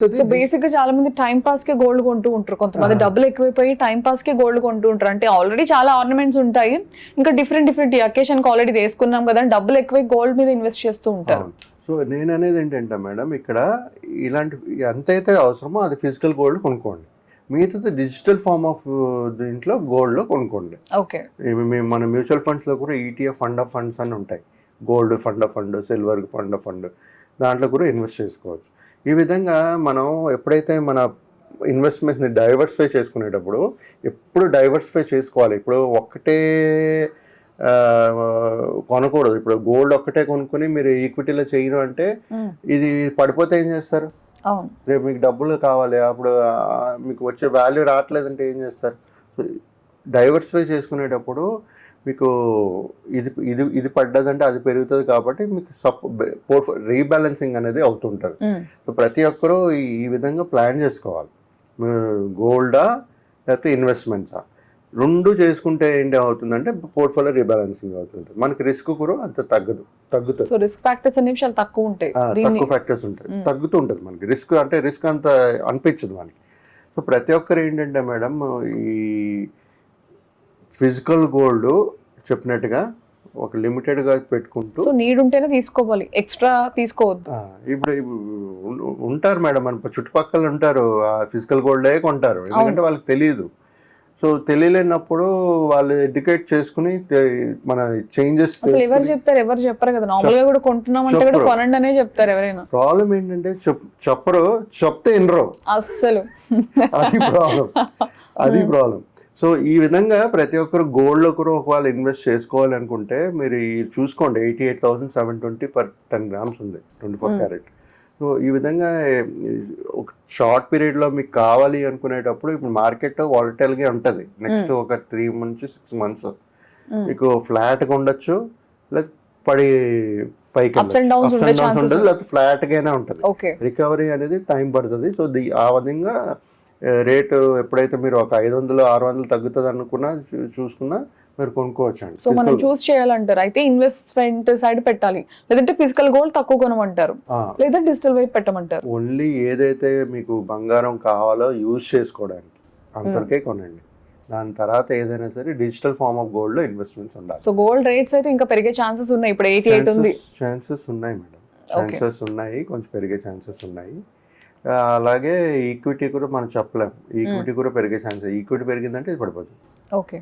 So basic గా చాలా మంది టైం పాస్ కి గోల్డ్ కొంటూ ఉంటారు, కొంతమంది డబ్బులు ఎక్కువైపోయి టైం పాస్ కి గోల్డ్ కొంటూ ఉంటారు. అంటే ఆల్రెడీ చాలా ఆర్నమెంట్స్ ఉంటాయి, ఇంకా డిఫరెంట్ అకేషన్ కి ఆల్రెడీ తీసుకున్నాం కదా, డబ్బులు ఎక్కువై గోల్డ్ మీద ఇన్వెస్ట్ చేస్తూ ఉంటారు. సో నేను అనేది ఏంటంటే మేడం, ఇక్కడ ఇలాంటి ఎంతైతే అవసరమో అది ఫిజికల్ గోల్డ్ కొనుక్కోండి, మిగతా డిజిటల్ ఫార్మ్ ఆఫ్ దీంట్లో గోల్డ్లో కొనుక్కోండి. ఓకే, మన మ్యూచువల్ ఫండ్స్లో కూడా ఈటీఎఫ్ ఫండ్ ఆఫ్ ఫండ్స్ అని ఉంటాయి, gold fund of fund, silver fund of fund, దాంట్లో కూడా ఇన్వెస్ట్ చేసుకోవచ్చు. ఈ విధంగా మనం ఎప్పుడైతే మన ఇన్వెస్ట్మెంట్ని డైవర్సిఫై చేసుకునేటప్పుడు ఎప్పుడు డైవర్సిఫై చేసుకోవాలి. ఇప్పుడు ఒక్కటే కొనకూడదు. ఇప్పుడు గోల్డ్ ఒక్కటే కొనుక్కొని మీరు ఈక్విటీలో చేయరు అంటే ఇది పడిపోతే ఏం చేస్తారు? రేపు మీకు డబ్బులు కావాలి, అప్పుడు మీకు వచ్చే వాల్యూ రావట్లేదంటే ఏం చేస్తారు? డైవర్సిఫై చేసుకునేటప్పుడు మీకు ఇది ఇది ఇది పడ్డదంటే అది పెరుగుతుంది, కాబట్టి మీకు రీబ్యాలెన్సింగ్ అనేది అవుతుంటుంది. సో ప్రతి ఒక్కరూ ఈ విధంగా ప్లాన్ చేసుకోవాలి. గోల్డా లేకపోతే ఇన్వెస్ట్మెంట్సా, రెండు చేసుకుంటే ఏంటి అవుతుందంటే పోర్ట్ఫోలియో రీబ్యాలెన్సింగ్ అవుతుంది, మనకి రిస్క్ కూడా అంత తగ్గుతుంది. సో రిస్క్ ఫ్యాక్టర్స్ అనేవి చాలా తక్కువ ఉంటాయి, తక్కువ ఫ్యాక్టర్స్ ఉంటాయి, తగ్గుతూ ఉంటుంది మనకి రిస్క్. అంటే రిస్క్ అంత అనిపించదు మనకి. సో ప్రతి ఒక్కరు ఏంటంటే మేడం, ఈ ఫిజికల్ గోల్డ్ చెప్పినట్టుగా ఒక లిమిటెడ్గా పెట్టుకుంటూ, నీడ్ ఉంటేనే తీసుకోవాలి, ఎక్స్ట్రా తీసుకోవద్దు. ఇప్పుడు ఉంటారు మేడం, మన చుట్టుపక్కల ఉంటారు, ఫిజికల్ గోల్డే కొంటారు, ఎందుకంటే వాళ్ళకి తెలియదు. సో తెలియలేనప్పుడు వాళ్ళు ఎడ్యుకేట్ చేసుకుని మన చేంజెస్ ఎవరు చెప్తారు, ఎవరు చెప్పరు కదా. నార్మల్ గా కూడా కొంటున్నామంటే కూడా కొనండి అనే చెప్తారు ఎవరైనా. ప్రాబ్లం ఏంటంటే చెప్పరు, చెప్తే వినరు అస్సలు. అది ప్రాబ్లం. సో ఈ విధంగా ప్రతి ఒక్కరు గోల్డ్లో కూడా ఒకవేళ ఇన్వెస్ట్ చేసుకోవాలి అనుకుంటే మీరు చూసుకోండి, 88,720 పర్ 10 grams ఉంది 24 క్యారెట్. సో ఈ విధంగా ఒక షార్ట్ పీరియడ్లో మీకు కావాలి అనుకునేటప్పుడు ఇప్పుడు మార్కెట్ వాలటైల్గా ఉంటుంది. నెక్స్ట్ ఒక 3 నుంచి 6 months మీకు ఫ్లాట్గా ఉండొచ్చు, లేకపోతే పడి పైకి ఉండదు, లేకపోతే ఫ్లాట్గానే ఉంటుంది. రికవరీ అనేది టైం పడుతుంది. సో ఆ విధంగా రేటు ఎప్పుడైతే మీరు ఒక 500-600 తగ్గుతుంది అనుకున్నా చూసుకున్నా మీరు కొనుక్కోవచ్చు అండి. సో మనం చూస్ చేయాలంటారు అయితే ఇన్వెస్ట్మెంట్ సైడ్ పెట్టాలి, లేదంటే ఫిజికల్ గోల్డ్ తక్కువ కొనమంటారు, లేదా డిజిటల్ వైపు పెట్టమంటారు? ఓన్లీ ఏదైతే మీకు బంగారం కావాలో యూజ్ చేసుకోవడానికి అంతవరకే కొనండి. దాని తర్వాత ఏదైనా సరే డిజిటల్ ఫార్మ్ ఆఫ్ గోల్డ్ లో ఇన్వెస్ట్మెంట్స్ ఉండాలి. సో గోల్డ్ రేట్స్ అయితే ఇంకా పెరిగే ఛాన్సెస్ ఉన్నాయి, ఇప్పుడు 88 ఉంది. ఛాన్సెస్ ఉన్నాయి మేడం, ఛాన్సెస్ ఉన్నాయి, కొంచెం పెరిగే ఛాన్సెస్ ఉన్నాయి. అలాగే ఈక్విటీ కూడా మనం చెప్పలేం, ఈక్విటీ కూడా పెరిగే ఛాన్సెస్, ఈక్విటీ పెరిగిందంటే ఇది పడిపోతుంది. ఓకే.